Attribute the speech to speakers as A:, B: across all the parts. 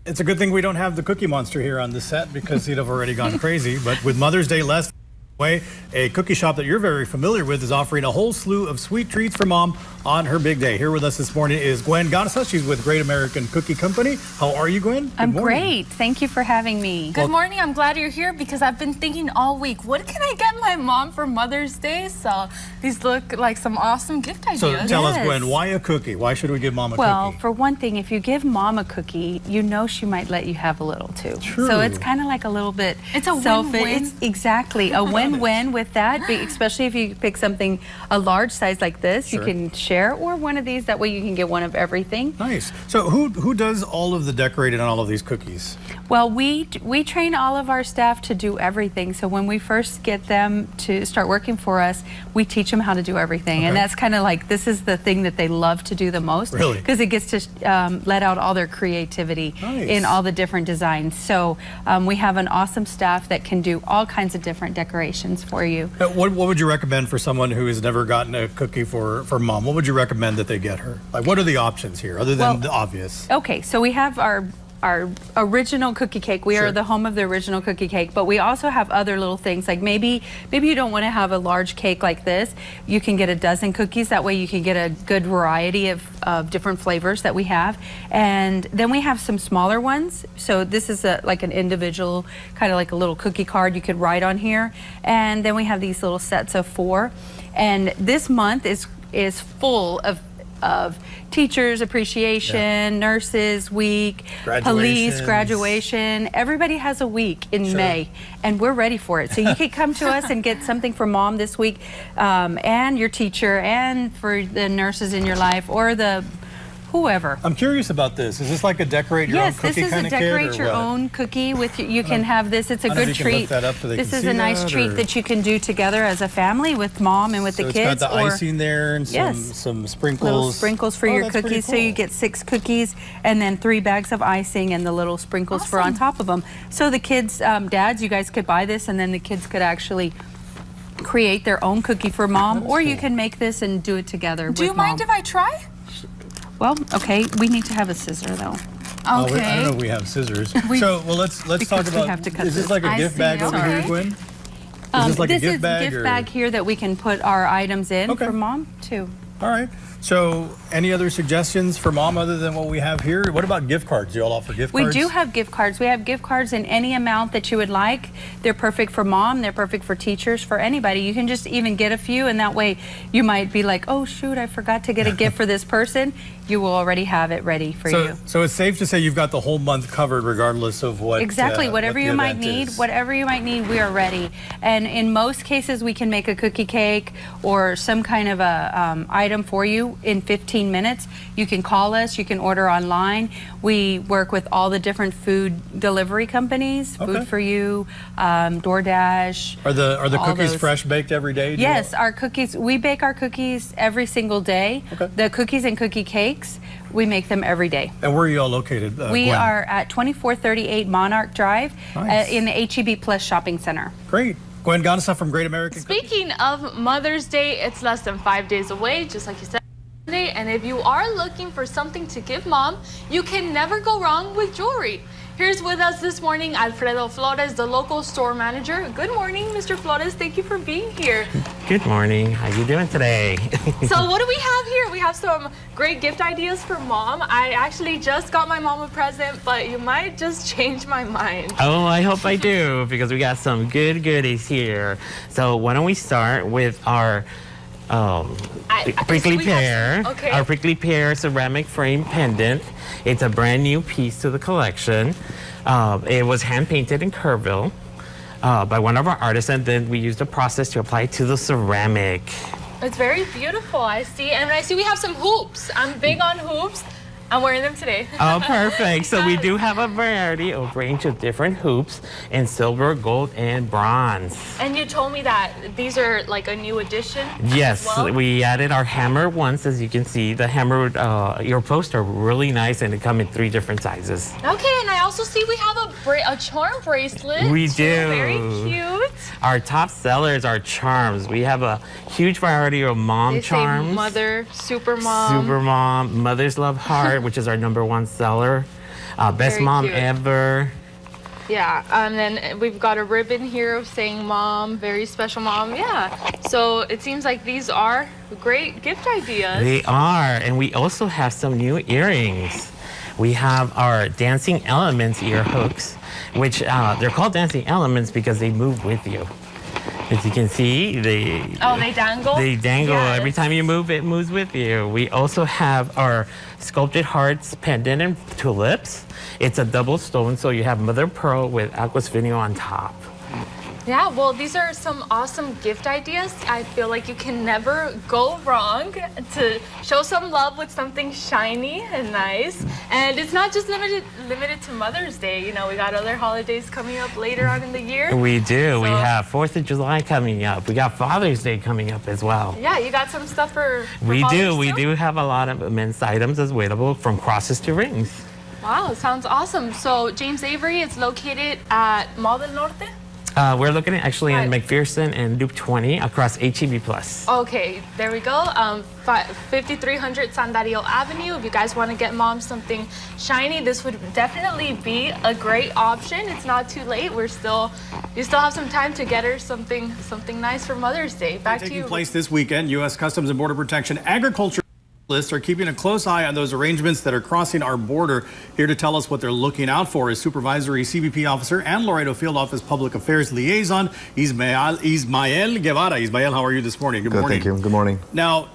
A: It's a good thing we don't have the Cookie Monster here on the set because he'd have already gone crazy. But with Mother's Day less away, a cookie shop that you're very familiar with is offering a whole slew of sweet treats for Mom on her big day. Here with us this morning is Gwen Ganesa. She's with Great American Cookie Company. How are you, Gwen?
B: I'm great. Thank you for having me.
C: Good morning. I'm glad you're here because I've been thinking all week, what can I get my mom for Mother's Day? So these look like some awesome gift ideas.
A: So tell us, Gwen, why a cookie? Why should we give Mom a cookie?
B: Well, for one thing, if you give Mom a cookie, you know she might let you have a little too.
A: True.
B: So it's kind of like a little bit
C: It's a
B: selfish.
C: win-win.
B: It's exactly a win-win with that, especially if you pick something a large size like this.
A: Sure.
B: You can share, or one of these. That way you can get one of everything.
A: Nice. So who does all of the decorating on all of these cookies?
B: Well, we train all of our staff to do everything. So when we first get them to start working for us, we teach them how to do everything.
A: Okay.
B: And that's kind of like, this is the thing that they love to do the most.
A: Really?
B: Because it gets to let out all their creativity in all the different designs. So we have an awesome staff that can do all kinds of different decorations for you.
A: What would you recommend for someone who has never gotten a cookie for Mom? What would you recommend that they get her? Like, what are the options here other than the obvious?
B: Okay, so we have our original cookie cake. We
A: Sure.
B: are the home of the original cookie cake, but we also have other little things, like maybe you don't want to have a large cake like this. You can get a dozen cookies. That way you can get a good variety of different flavors that we have. And then we have some smaller ones. So this is like an individual, kind of like a little cookie card you could write on here. And then we have these little sets of 4. And this month is full of Teachers Appreciation, Nurses Week, Police Graduation. Everybody has a week in May, and we're ready for it. So you could come to us and get something for Mom this week, and your teacher, and for the nurses in your life, or the whoever.
A: I'm curious about this. Is this like a decorate your own cookie kind of kit?
B: Yes, this is a decorate your own cookie with. You can have this. It's a good treat. This is a nice treat that you can do together as a family with Mom and with the kids.
A: So it's got the icing there and some sprinkles.
B: Little sprinkles for your cookies. Cool. So you get 6 cookies and then 3 bags of icing and the little sprinkles for on top of them. So the kids, dads, you guys could buy this, and then the kids could actually create their own cookie for Mom, or you can make this and do it together.
C: Do you mind if I try?
B: Well, okay, we need to have a scissor though.
C: Okay.
A: I don't know if we have scissors. Let's talk about, is this like a gift bag over here, Gwen? Is this like a gift bag?
B: This is a gift bag here that we can put our items in for Mom too.
A: All right. So any other suggestions for Mom other than what we have here? What about gift cards? Do you all offer gift cards?
B: We do have gift cards. We have gift cards in any amount that you would like. They're perfect for Mom. They're perfect for teachers, for anybody. You can just even get a few, and that way you might be like, oh, shoot, I forgot to get a gift for this person. You will already have it ready for you.
A: So it's safe to say you've got the whole month covered regardless of what
B: Exactly. Whatever you might need, we are ready. And in most cases, we can make a cookie cake or some kind of a item for you in 15 minutes. You can call us, you can order online. We work with all the different food delivery companies, Food for You, DoorDash.
A: Are the cookies fresh baked every day?
B: Yes, our cookies, we bake our cookies every single day. The cookies and cookie cakes, we make them every day.
A: And where are you all located,
B: We
A: Gwen?
B: are at 2438 Monarch Drive in the HEB Plus Shopping Center.
A: Great. Gwen Ganesa from Great American Cookie.
C: Speaking of Mother's Day, it's less than 5 days away, just like you said. And if you are looking for something to give Mom, you can never go wrong with jewelry. Here's with us this morning, Alfredo Flores, the local store manager. Good morning, Mr. Flores. Thank you for being here.
D: Good morning. How you doing today?
C: So what do we have here? We have some great gift ideas for Mom. I actually just got my mom a present, but you might just change my mind.
D: Oh, I hope I do, because we got some good goodies here. So why don't we start with our prickly pear, our prickly pear ceramic frame pendant. It's a brand new piece to the collection. It was hand painted in Kerrville by one of our artists, and then we used a process to apply it to the ceramic.
C: It's very beautiful, I see. And I see we have some hoops. I'm big on hoops. I'm wearing them today.
D: Oh, perfect. So we do have a variety of range of different hoops in silver, gold, and bronze.
C: And you told me that these are like a new addition.
D: Yes,
C: as well?
D: We added our hammer ones. As you can see, the hammer, your posts are really nice, and they come in 3 different sizes.
C: Okay, and I also see we have a charm bracelet.
D: We do.
C: Very cute.
D: Our top sellers are charms. We have a huge variety of mom charms.
C: Say mother, super mom.
D: Super mom, Mother's Love Heart, which is our #1 seller. Best
C: Very
D: mom
C: cute.
D: ever.
C: Yeah, and then we've got a ribbon here saying mom, very special mom. Yeah, so it seems like these are great gift ideas.
D: They are, and we also have some new earrings. We have our dancing elements ear hooks, which they're called dancing elements because they move with you. As you can see, they
C: dangle?
D: They dangle.
C: Yes.
D: Every time you move, it moves with you. We also have our sculpted hearts pendant and tulips. It's a double stone, so you have mother of pearl with aqua sphynio on top.
C: Yeah, well, these are some awesome gift ideas. I feel like you can never go wrong to show some love with something shiny and nice. And it's not just limited to Mother's Day. You know, we got other holidays coming up later on in the year.
D: We do. We
C: So-
D: have 4th of July coming up. We got Father's Day coming up as well.
C: Yeah, you got some stuff for
D: We
C: fathers
D: do. We
C: too?
D: do have a lot of men's items available, from crosses to rings.
C: Wow, sounds awesome. So James Avery is located at Mall del Norte?
D: We're looking at actually in
C: Right.
D: McPherson and Loop 20 across HEB Plus.
C: Okay, there we go. 5300 San Dario Avenue. If you guys want to get mom something shiny, this would definitely be a great option. It's not too late. You still have some time to get her something nice for Mother's Day. Back to
A: Taking
C: you.
A: place this weekend, U.S. Customs and Border Protection agriculture specialists are keeping a close eye on those arrangements that are crossing our border. Here to tell us what they're looking out for is Supervisory CBP Officer and Laredo Field Office Public Affairs Liaison, Ismael Guevara. Ismael, how are you this morning? Good morning.
E: Thank you. Good morning.
A: Now,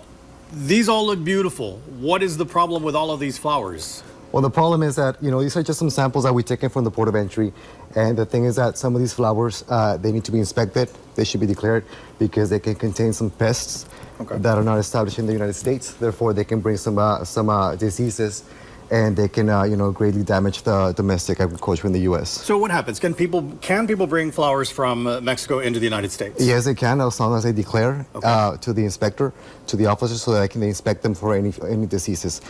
A: these all look beautiful. What is the problem with all of these flowers?
E: Well, the problem is that, these are just some samples that we taken from the port of entry. And the thing is that some of these flowers, they need to be inspected. They should be declared because they can contain some pests that are not established in the United States. Therefore, they can bring some diseases, and they can, greatly damage the domestic agriculture in the U.S.
A: So what happens? Can people bring flowers from Mexico into the United States?
E: Yes, they can, as long as they declare to the inspector, to the officer, so that they can inspect them for any diseases.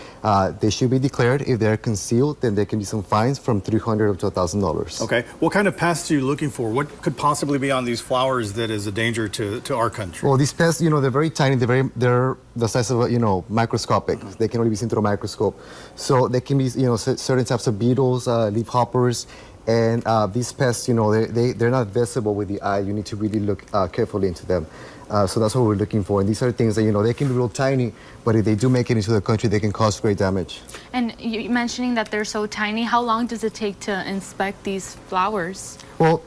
E: They should be declared. If they're concealed, then there can be some fines from $300 to $1,000.
A: Okay. What kind of pests are you looking for? What could possibly be on these flowers that is a danger to our country?
E: Well, these pests, they're very tiny. They're the size of, microscopic. They can only be seen through a microscope. So they can be, certain types of beetles, leaf hoppers, and these pests, they're not visible with the eye. You need to really look carefully into them. So that's what we're looking for. And these are things that, they can be real tiny, but if they do make it into the country, they can cause great damage.
C: And you mentioning that they're so tiny, how long does it take to inspect these flowers?
E: Well,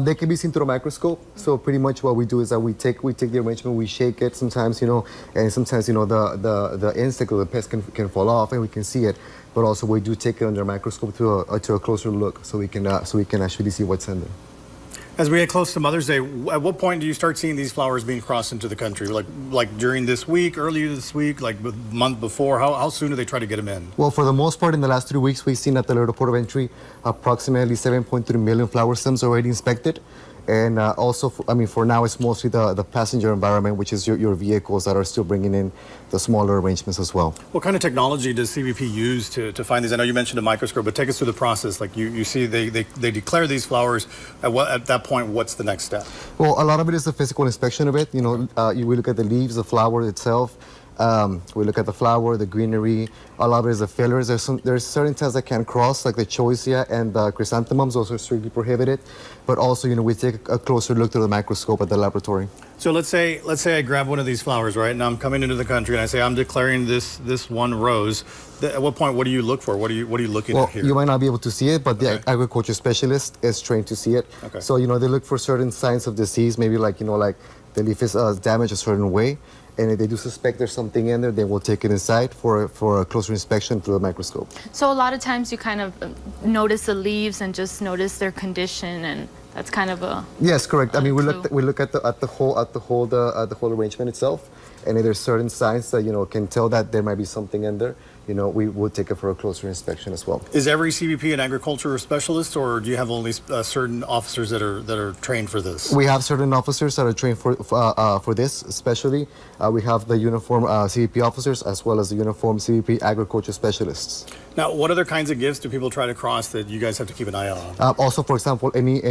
E: they can be seen through a microscope. So pretty much what we do is that we take the arrangement, we shake it sometimes, and sometimes, the insect or the pest can fall off and we can see it. But also we do take it under a microscope to a closer look, so we can actually see what's in there.
A: As we get close to Mother's Day, at what point do you start seeing these flowers being crossed into the country? Like during this week, earlier this week, like the month before? How soon do they try to get them in?
E: Well, for the most part, in the last 3 weeks, we've seen at the Laredo Port of Entry approximately 7.3 million flower stems already inspected. And also, for now, it's mostly the passenger environment, which is your vehicles that are still bringing in the smaller arrangements as well.
A: What kind of technology does CBP use to find these? I know you mentioned a microscope, but take us through the process. Like you see they declare these flowers. At that point, what's the next step?
E: Well, a lot of it is the physical inspection of it. We look at the leaves, the flower itself. We look at the flower, the greenery. A lot of it is the fillers. There's certain types that can cross, like the choicea and the chrysanthemums. Those are strictly prohibited. But also, we take a closer look through the microscope at the laboratory.
A: So let's say I grab one of these flowers, right? And I'm coming into the country, and I say I'm declaring this one rose. At what point? What do you look for? What are you looking at here?
E: You might not be able to see it, but the agriculture specialist is trained to see it.
A: Okay.
E: So they look for certain signs of disease, maybe like the leaf is damaged a certain way. And if they do suspect there's something in there, they will take it inside for a closer inspection through the microscope.
C: So a lot of times you kind of notice the leaves and just notice their condition, and that's kind of a...
E: Yes, correct. We
C: clue.
E: look at the whole arrangement itself, and if there's certain signs that can tell that there might be something in there, we will take it for a closer inspection as well.
A: Is every CBP an agriculture specialist, or do you have only certain officers that are trained for this?
E: We have certain officers that are trained for this, especially. We have the uniform CBP officers as well as the uniform CBP agriculture specialists.
A: Now, what other kinds of gifts do people try to cross that you guys have to keep an eye on?
E: Also, for example, any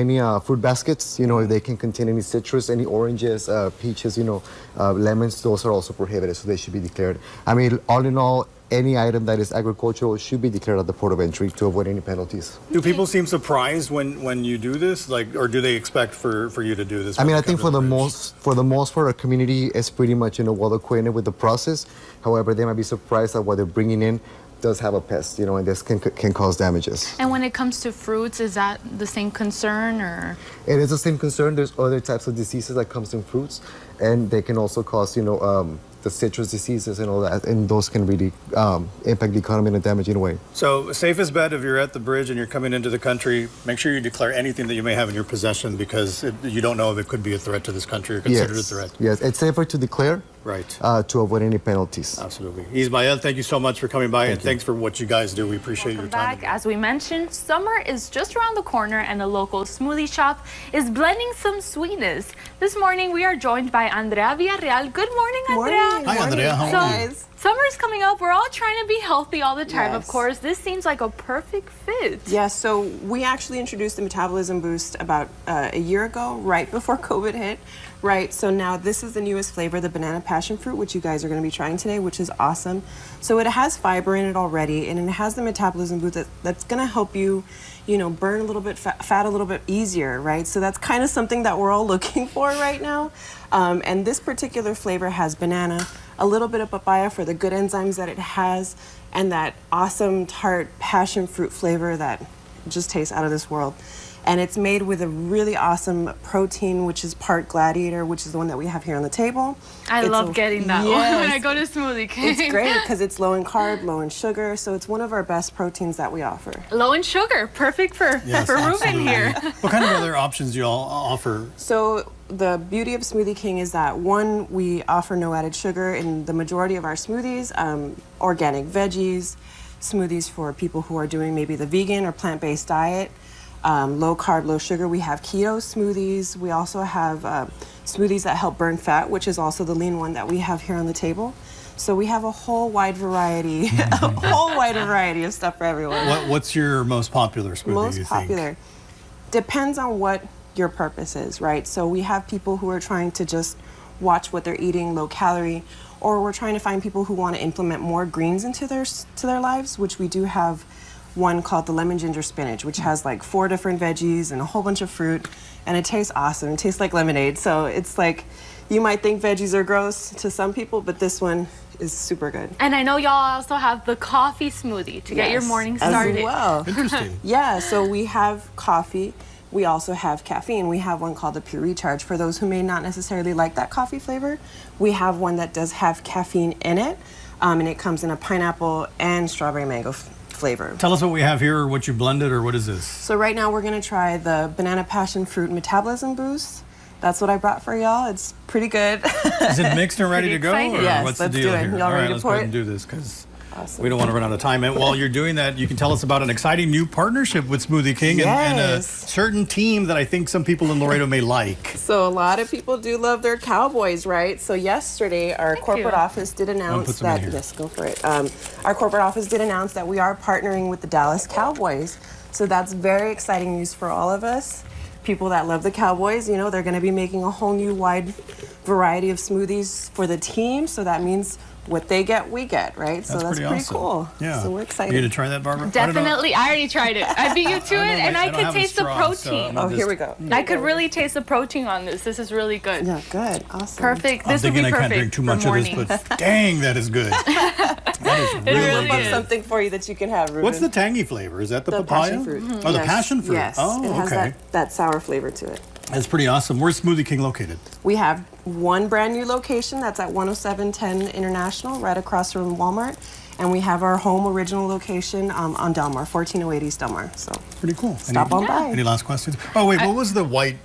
E: fruit baskets, if they can contain any citrus, any oranges, peaches, lemons, those are also prohibited, so they should be declared. All in all, any item that is agricultural should be declared at the port of entry to avoid any penalties.
A: Do people seem surprised when you do this, like, or do they expect for you to do this?
E: I mean,
A: when
E: I
A: they
E: think
A: come to the bridge?
E: for the most part, our community is pretty much well acquainted with the process. However, they might be surprised that what they're bringing in does have a pest, and this can cause damages.
C: And when it comes to fruits, is that the same concern, or?
E: It is the same concern. There's other types of diseases that comes in fruits, and they can also cause, the citrus diseases and all that, and those can really impact the economy in a damaging way.
A: So, safest bet if you're at the bridge and you're coming into the country, make sure you declare anything that you may have in your possession, because you don't know if it could be a threat to this country or considered a threat.
E: Yes, it's safer to declare.
A: Right.
E: To avoid any penalties.
A: Absolutely. Ismael, thank you so much for coming by, and thanks for what you guys do. We appreciate your time.
C: Back, as we mentioned, summer is just around the corner, and the local smoothie shop is blending some sweetness. This morning, we are joined by Andrea Villarreal. Good morning, Andrea.
A: Hi, Andrea. How are you?
C: Summer's coming up. We're all trying to be healthy all the time, of
F: Yes.
C: course. This seems like a perfect fit.
F: Yes, so we actually introduced the Metabolism Boost about a year ago, right before COVID hit, right? So now this is the newest flavor, the banana passion fruit, which you guys are going to be trying today, which is awesome. So it has fiber in it already, and it has the Metabolism Boost that's going to help you, burn a little bit fat a little bit easier, right? So that's kind of something that we're all looking for right now. And this particular flavor has banana, a little bit of papaya for the good enzymes that it has, and that awesome tart passion fruit flavor that just tastes out of this world. And it's made with a really awesome protein, which is part gladiator, which is the one that we have here on the table.
C: I love getting that one when I go to Smoothie King.
F: It's great because it's low in carb, low in sugar, so it's one of our best proteins that we offer.
C: Low in sugar, perfect for Ruben here.
A: What kind of other options do you all offer?
F: So the beauty of Smoothie King is that, one, we offer no added sugar in the majority of our smoothies, organic veggies, smoothies for people who are doing maybe the vegan or plant-based diet, low carb, low sugar. We have keto smoothies. We also have smoothies that help burn fat, which is also the lean one that we have here on the table. So we have a whole wide variety, of stuff for everyone.
A: What's your most popular smoothie,
F: Most
A: you
F: popular.
A: think?
F: Depends on what your purpose is, right? So we have people who are trying to just watch what they're eating, low calorie, or we're trying to find people who want to implement more greens into their lives, which we do have one called the lemon ginger spinach, which has like 4 different veggies and a whole bunch of fruit, and it tastes awesome. It tastes like lemonade. So it's like, you might think veggies are gross to some people, but this one is super good.
C: And I know y'all also have the coffee smoothie to get your morning
F: as
C: started.
F: well.
A: Interesting.
F: Yeah, so we have coffee. We also have caffeine. We have one called the Pure Recharge. For those who may not necessarily like that coffee flavor, we have one that does have caffeine in it, and it comes in a pineapple and strawberry mango flavor.
A: Tell us what we have here, or what you blended, or what is this?
F: So right now we're gonna try the banana passion fruit metabolism boost. That's what I brought for y'all. It's pretty good.
A: Is it mixed and ready to go,
C: excited.
A: or
F: Yes,
A: what's
F: let's
A: the deal
F: do it.
A: here?
F: Y'all
A: All right,
F: ready to
A: let's go
F: pour
A: ahead and
F: it?
A: do this, because
F: Awesome.
A: we don't want to run out of time. And while you're doing that, you can tell us about an exciting new partnership with Smoothie King and a
F: Yes.
A: certain team that I think some people in Laredo may like.
F: So a lot of people do love their Cowboys, right? So yesterday, our corporate office did announce
A: put some in
F: that.
A: here.
F: Yes, go for it. Our corporate office did announce that we are partnering with the Dallas Cowboys. So that's very exciting news for all of us. People that love the Cowboys, they're going to be making a whole new wide variety of smoothies for the team. So that means what they get, we get, right? So that's pretty
A: awesome.
F: cool.
A: Yeah.
F: So we're excited.
A: You gonna try that, Barbara?
C: Definitely. I already tried it. I beat you to it, and I
A: don't
C: could
A: have a
C: taste the
A: straw, so
C: protein.
A: I'm gonna
F: Here we go.
C: I could really taste the protein on this. This is really good.
F: Yeah, good. Awesome.
C: Perfect.
A: I'm
C: This would be
A: thinking I
C: perfect
A: can't drink too
C: for
A: much
C: morning.
A: of this, but dang, that is good. That is really,
C: really
A: good.
C: is.
F: Something for you that you can have, Ruben.
A: What's the tangy flavor? Is that the
F: The
A: papaya?
F: passion fruit.
A: Oh, the
F: Yes,
A: passion fruit.
F: Yes.
A: Oh,
F: it has
A: okay.
F: that sour flavor to it.
A: That's pretty awesome. Where's Smoothie King located?
F: We have one brand new location that's at 10710 International, right across from Walmart. And we have our home original location on Delmar, 1408 East Delmar. So
A: Pretty cool.
F: stop on by.
A: Any last questions? Oh wait, what was the white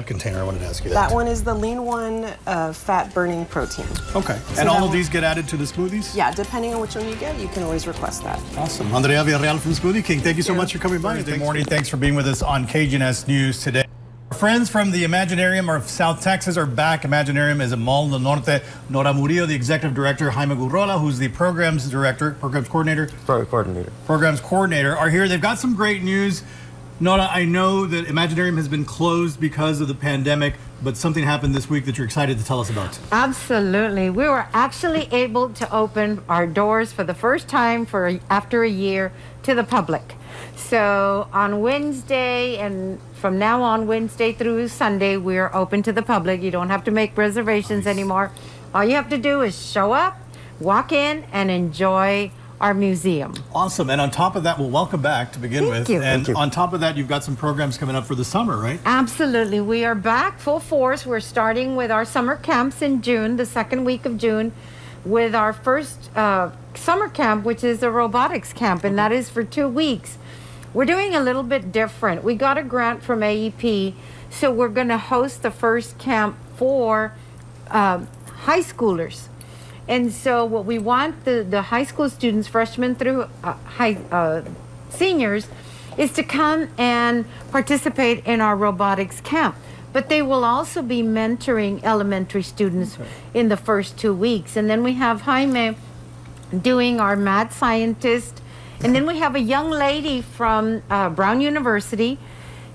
A: container? I wanted to ask you
F: That one is the lean one fat burning protein.
A: Okay.
F: So
A: And all
F: that
A: of
F: one-
A: these get added to the smoothies?
F: Yeah, depending on which one you get, you can always request that.
A: Awesome. Andrea Villarreal from Smoothie King. Thank you so
F: you.
A: much for coming by. Good morning. Thanks for being with us on KGNS News today. Our friends from the Imaginarium of South Texas are back. Imaginarium is a Mall del Norte. Nora Murillo, the executive director, Jaime Gurrola, who's the programs coordinator, are here. They've got some great news. Nora, I know that Imaginarium has been closed because of the pandemic, but something happened this week that you're excited to tell us about.
G: Absolutely. We were actually able to open our doors for the first time after a year to the public. So on Wednesday, and from now on, Wednesday through Sunday, we're open to the public. You don't have to make reservations anymore. All you have to do is show up, walk in, and enjoy our museum.
A: Awesome. And on top of that, well, welcome back to begin with.
G: you.
A: And
E: Thank you.
A: on top of that, you've got some programs coming up for the summer, right?
G: Absolutely. We are back full force. We're starting with our summer camps in June, the second week of June, with our first summer camp, which is a robotics camp, and that is for 2 weeks. We're doing a little bit different. We got a grant from AEP, so we're going to host the first camp for high schoolers. And so what we want the high school students, freshmen through seniors, is to come and participate in our robotics camp. But they will also be mentoring elementary students in the first 2 weeks. And then we have Jaime doing our mad scientist. And then we have a young lady from Brown University.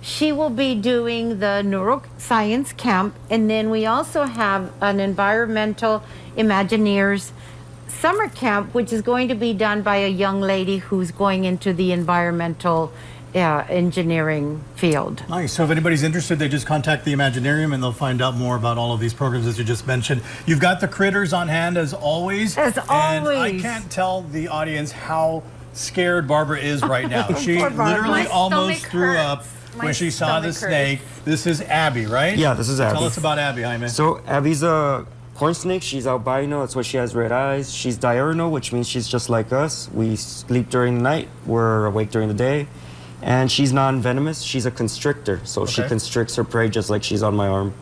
G: She will be doing the neuroscience camp. And then we also have an environmental Imagineers summer camp, which is going to be done by a young lady who's going into the environmental engineering field.
A: Nice. So if anybody's interested, they just contact the Imaginarium and they'll find out more about all of these programs that you just mentioned. You've got the critters on hand as always.
G: As
A: And I
G: always.
A: can't tell the audience how scared Barbara is right now. She
G: Poor Barbara.
A: literally
C: My
A: almost
C: stomach
A: threw up
C: hurts.
A: when
C: My
A: she saw the
C: stomach hurts.
A: snake. This is Abby, right?
H: Yeah, this is Abby.
A: Tell us about Abby, Jaime.
H: So Abby's a corn snake. She's albino. That's why she has red eyes. She's diurnal, which means she's just like us. We sleep during the night. We're awake during the day. And she's non-venomous. She's a constrictor. So she
A: Okay.
H: constricts her prey just like she's on my arm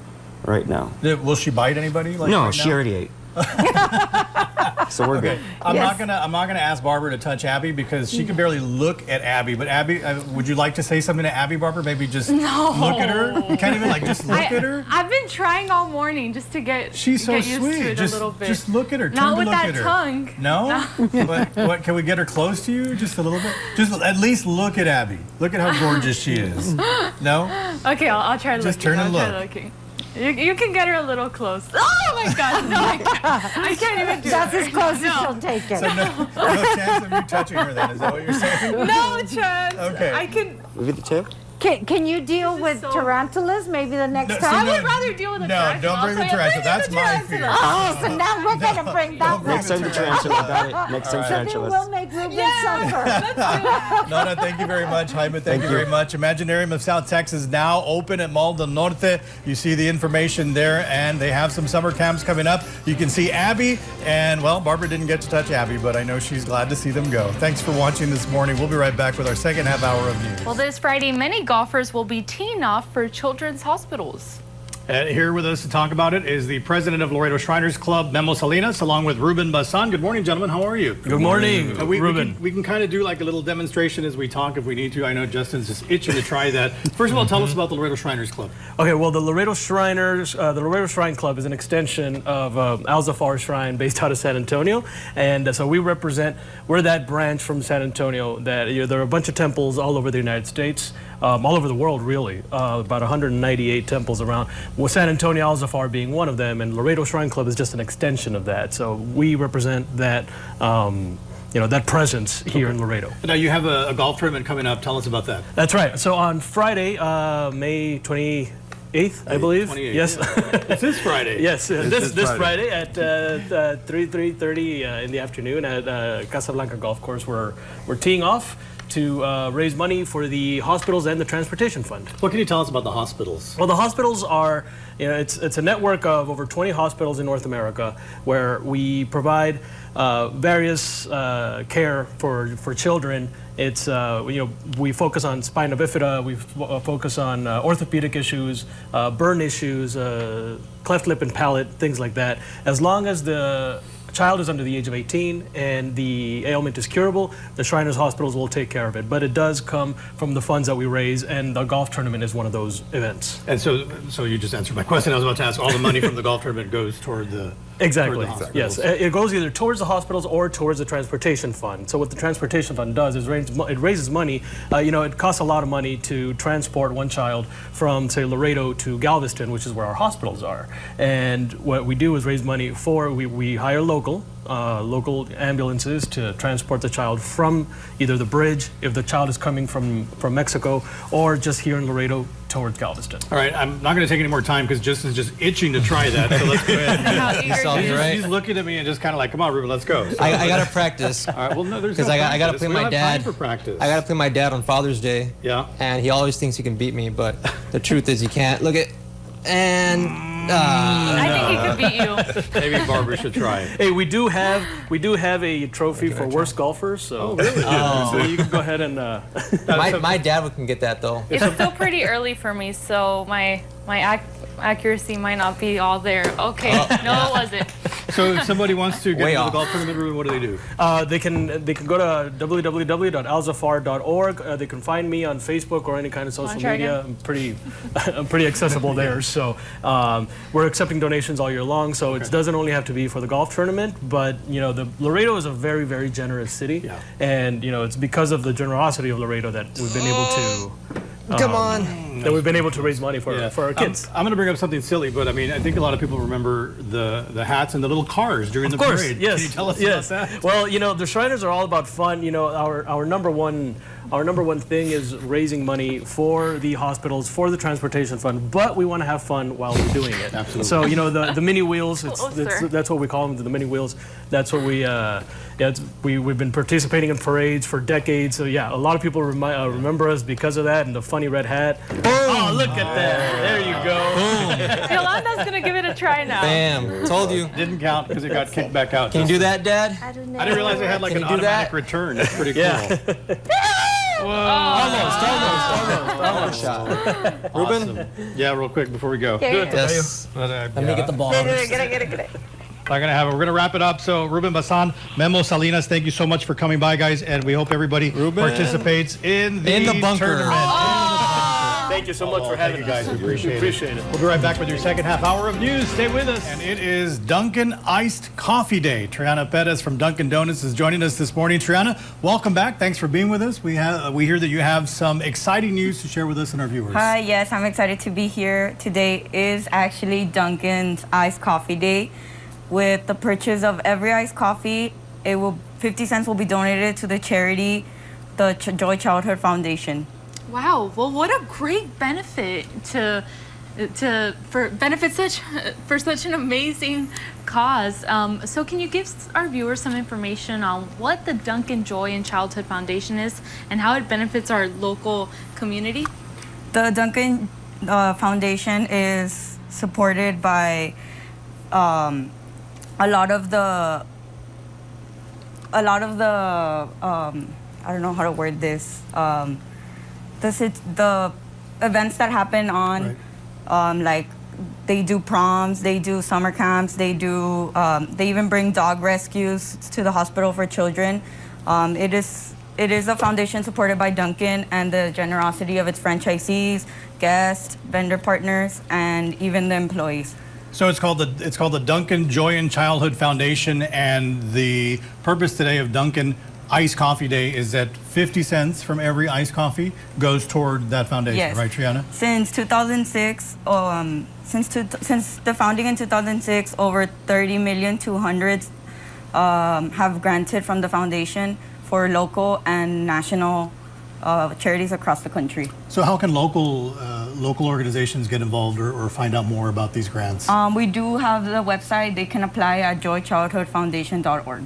H: right now.
A: Will she bite anybody? Like
H: No,
A: right
H: she
A: now?
H: already ate. So we're
A: Okay,
H: good.
A: I'm
G: Yes.
A: not gonna ask Barbara to touch Abby because she can barely look at Abby. But Abby, would you like to say something to Abby, Barbara? Maybe just look at her. You can't even like just look at her.
C: I've been trying all morning just to get
A: She's so
C: get used
A: sweet.
C: to it
A: Just,
C: a little bit.
A: just look at her.
C: Not
A: Turn to
C: with
A: look
C: that
A: at her.
C: tongue.
A: No. What? Can we get her close to you just a little bit? Just at least look at Abby. Look at how gorgeous she is. No.
C: Okay, I'll try looking.
A: Just turn and
C: I'll try
A: look.
C: looking. You can get her a little close. Oh my God! No, I can't. I can't even do
G: That's
C: it.
G: as close as
C: No.
G: she'll take it.
A: So no chance of you touching her then. Is that what you're saying?
C: No chance.
A: Okay.
C: I can.
H: Move the tail.
G: Can you deal with
C: so-
G: tarantulas maybe the next
A: No, see,
G: time?
A: no,
C: I would rather deal with a
A: No,
C: tarantula.
A: don't bring the
C: I'll tell you,
A: tarantula. That's
C: bring
A: my
C: the
A: fear.
C: tarantula.
G: Oh, so now we're going to bring that one.
H: Next time the tarantula. Got it. Next time
G: So then
H: tarantulas.
G: we'll make Ruben suffer.
A: No, thank you very much, Jaime. Thank you very much. Imaginarium of South Texas now open at Mall del Norte. You see the information there, and they have some summer camps coming up. You can see Abby, and well, Barbara didn't get to touch Abby, but I know she's glad to see them go. Thanks for watching this morning. We'll be right back with our second half hour of news.
C: Well, this Friday, many golfers will be teeing off for children's hospitals.
A: And here with us to talk about it is the president of Laredo Shriners Club, Memo Salinas, along with Ruben Basan. Good morning, gentlemen. How are you?
I: Good morning,
A: Ruben. We can kind of do like a little demonstration as we talk if we need to. I know Justin's just itching to try that. First of all, tell us about the Laredo Shriners Club.
I: Okay, well, the Laredo Shriners, the Laredo Shrine Club is an extension of Al-Zafar Shrine based out of San Antonio. And so we're that branch from San Antonio that there are a bunch of temples all over the United States, all over the world, really, about 198 temples around. Well, San Antonio Al-Zafar being one of them, and Laredo Shrine Club is just an extension of that. So we represent that, that presence here in Laredo.
A: Now you have a golf tournament coming up. Tell us about that.
I: That's right. So on Friday, May 28th, I believe.
A: 28th,
I: Yes.
A: It's this Friday.
I: Yes, this Friday at 3:30 in the afternoon at Casablanca Golf Course. We're teeing off to raise money for the hospitals and the transportation fund.
A: What can you tell us about the hospitals?
I: Well, the hospitals are, it's a network of over 20 hospitals in North America where we provide various care for children. It's, we focus on spina bifida, we focus on orthopedic issues, burn issues, cleft lip and palate, things like that. As long as the child is under the age of 18 and the ailment is curable, the Shriners Hospitals will take care of it. But it does come from the funds that we raise, and the golf tournament is one of those events.
A: And so you just answered my question. I was about to ask. All the money from the golf tournament goes toward the
I: Exactly.
A: toward the
I: Yes,
A: hospitals.
I: it goes either towards the hospitals or towards the transportation fund. So what the transportation fund does is it raises money. It costs a lot of money to transport one child from, say, Laredo to Galveston, which is where our hospitals are. And what we do is raise money for, we hire local ambulances to transport the child from either the bridge, if the child is coming from Mexico, or just here in Laredo towards Galveston.
A: All right, I'm not going to take any more time because Justin's just itching to try that. So let's go ahead.
J: He sounds right.
A: He's looking at me and just kind of like, come on, Ruben, let's go. So,
J: I gotta practice.
A: all right, well, no, there's
J: Because
A: no
J: I gotta
A: practice.
J: play
A: We
J: my
A: don't have time
J: dad.
A: for practice.
J: I gotta play my dad on Father's Day.
A: Yeah.
J: And he always thinks he can beat me, but the truth is he can't. Look at, and
C: I think he could beat you.
A: Maybe Barbara should try it.
I: Hey, we do have a trophy for worst golfers. So,
A: really?
I: So you can go ahead and.
J: my dad can get that though.
C: It's still pretty early for me, so my accuracy might not be all there. Okay, no, it wasn't.
A: So if somebody wants to get
J: Way
A: into the
J: off.
A: golf tournament, Ruben, what do they do?
I: They can go to www.alzafar.org. They can find me on Facebook or any kind of social
C: try
I: media. I'm pretty accessible there. So we're accepting donations all year long. So it doesn't only have to be for the golf tournament, but the Laredo is a very, very generous city,
A: Yeah.
I: and it's because of the generosity of Laredo that we've been able to.
J: Come on.
I: That we've been able to raise money for our kids.
A: I'm going to bring up something silly, but I mean, I think a lot of people remember the hats and the little cars during the
I: Of course,
A: parade.
I: yes.
A: Can you tell us
I: yes.
A: about that?
I: Well, the Shriners are all about fun. Our number one thing is raising money for the hospitals, for the transportation fund, but we want to have fun while we're doing it.
A: Absolutely.
I: So, the mini wheels,
C: Closer.
I: that's what we call them, the mini wheels. That's what we've been participating in parades for decades. So yeah, a lot of people remember us because of that and the funny red hat. Oh, look at that. There you go.
C: Yolanda's gonna give it a try now.
J: Bam. Told you.
A: Didn't count because it got kicked back out.
J: Can you do that, Dad?
C: I don't know.
A: I didn't realize it had like
J: Can
A: an
J: you do
A: automatic
J: that?
A: return. That's pretty cool.
I: Yeah.
J: Almost shot. Ruben?
A: Awesome. Yeah, real quick before we go.
J: Yes. Let me get the ball.
A: We're gonna wrap it up. So Ruben Basan, Memo Salinas, thank you so much for coming by, guys, and we hope everybody participates in the
J: bunker.
A: tournament.
I: Thank you so much for having
A: you guys.
I: us.
A: We appreciate it.
I: it.
A: We'll be right back with your second half hour of news. Stay with us. And it is Dunkin' Iced Coffee Day. Triana Perez from Dunkin' Donuts is joining us this morning. Triana, welcome back. Thanks for being with us. We hear that you have some exciting news to share with us and our viewers.
K: Hi, yes, I'm excited to be here. Today is actually Dunkin's Iced Coffee Day. With the purchase of every iced coffee, 50 cents will be donated to the charity, the Joy Childhood Foundation.
C: Wow. Well, what a great benefit for such an amazing cause. So can you give our viewers some information on what the Dunkin' Joy and Childhood Foundation is and how it benefits our local community?
K: The Dunkin' Foundation is supported by a lot of the I don't know how to word this. The events that happen on, like they do proms, they do summer camps, they even bring dog rescues to the hospital for children. It is a foundation supported by Dunkin' and the generosity of its franchisees, guests, vendor partners, and even the employees.
A: So it's called the Dunkin' Joy and Childhood Foundation, and the purpose today of Dunkin' Iced Coffee Day is that 50 cents from every iced coffee goes toward that foundation,
K: Yes.
A: right, Triana?
K: Since 2006, since the founding in 2006, over 30,200,000 have granted from the foundation for local and national charities across the country.
A: So how can local organizations get involved or find out more about these grants?
K: We do have the website. They can apply at joychildhoodfoundation.org.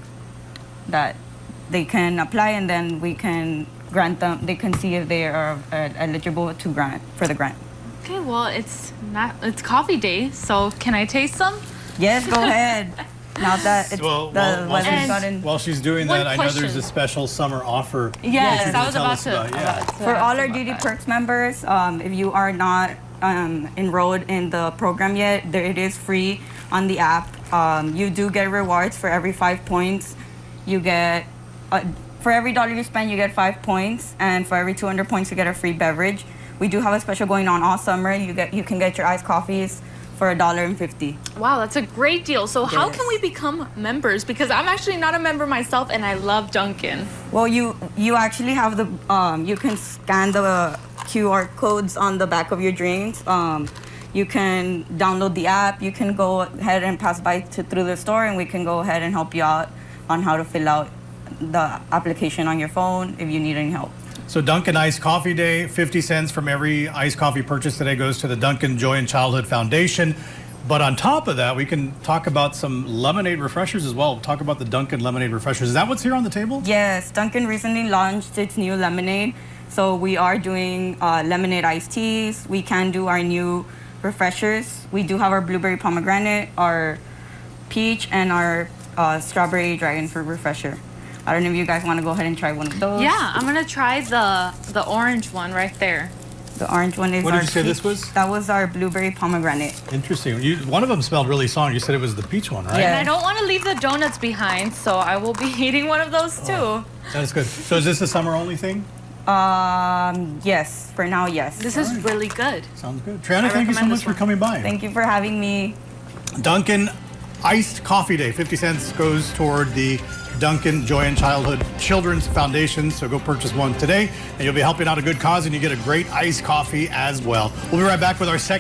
K: That they can apply, and then we can grant them. They can see if they are eligible to grant for the grant.
C: Okay, well, it's coffee day, so can I taste some?
K: Yes, go ahead. Now that it's
A: Well,
K: the
A: while
K: weather's gotten.
A: While she's doing
C: One
A: that, I know there's
C: question.
A: a special summer offer.
C: Yes,
A: that
C: I
A: you're
C: was
A: gonna
C: about
A: tell us
C: to.
A: about. Yeah.
K: For all our DD Perks members, if you are not enrolled in the program yet, it is free on the app. You do get rewards for every 5 points. You get, for every $1 you spend, you get 5 points, and for every 200 points, you get a free beverage. We do have a special going on all summer. You can get your iced coffees for $1.50.
C: Wow, that's a great deal. So how
K: Yes.
C: can we become members? Because I'm actually not a member myself, and I love Dunkin'.
K: Well, you actually have the you can scan the QR codes on the back of your drinks. You can download the app. You can go ahead and pass by through the store, and we can go ahead and help you out on how to fill out the application on your phone if you need any help.
A: So Dunkin' Iced Coffee Day, 50 cents from every iced coffee purchase today goes to the Dunkin' Joy in Childhood Foundation. But on top of that, we can talk about some lemonade refreshers as well. Talk about the Dunkin' lemonade refreshers. Is that what's here on the table?
K: Yes, Dunkin' recently launched its new lemonade. So we are doing lemonade iced teas. We can do our new refreshers. We do have our blueberry pomegranate, our peach, and our strawberry dragon fruit refresher. I don't know if you guys want to go ahead and try one of those.
C: Yeah, I'm gonna try the orange one right there.
K: The orange one is
A: What
K: our
A: did you say
K: peach.
A: this was?
K: That was our blueberry pomegranate.
A: Interesting. One of them smelled really strong. You said it was the peach one, right?
K: Yeah.
C: And I don't want to leave the donuts behind, so I will be eating one of those too.
A: That's good. So is this a summer only thing?
K: Yes, for now, yes.
C: This is really good.
A: Sounds good. Triana, thank you so
C: recommend
A: much
C: this
A: for
C: one.
A: coming by.
K: Thank you for having me.
A: Dunkin' Iced Coffee Day, 50 cents goes toward the Dunkin' Joy in Childhood Children's Foundation. So go purchase one today, and you'll be helping out a good cause, and you get a great iced coffee as well. We'll be right back with our second.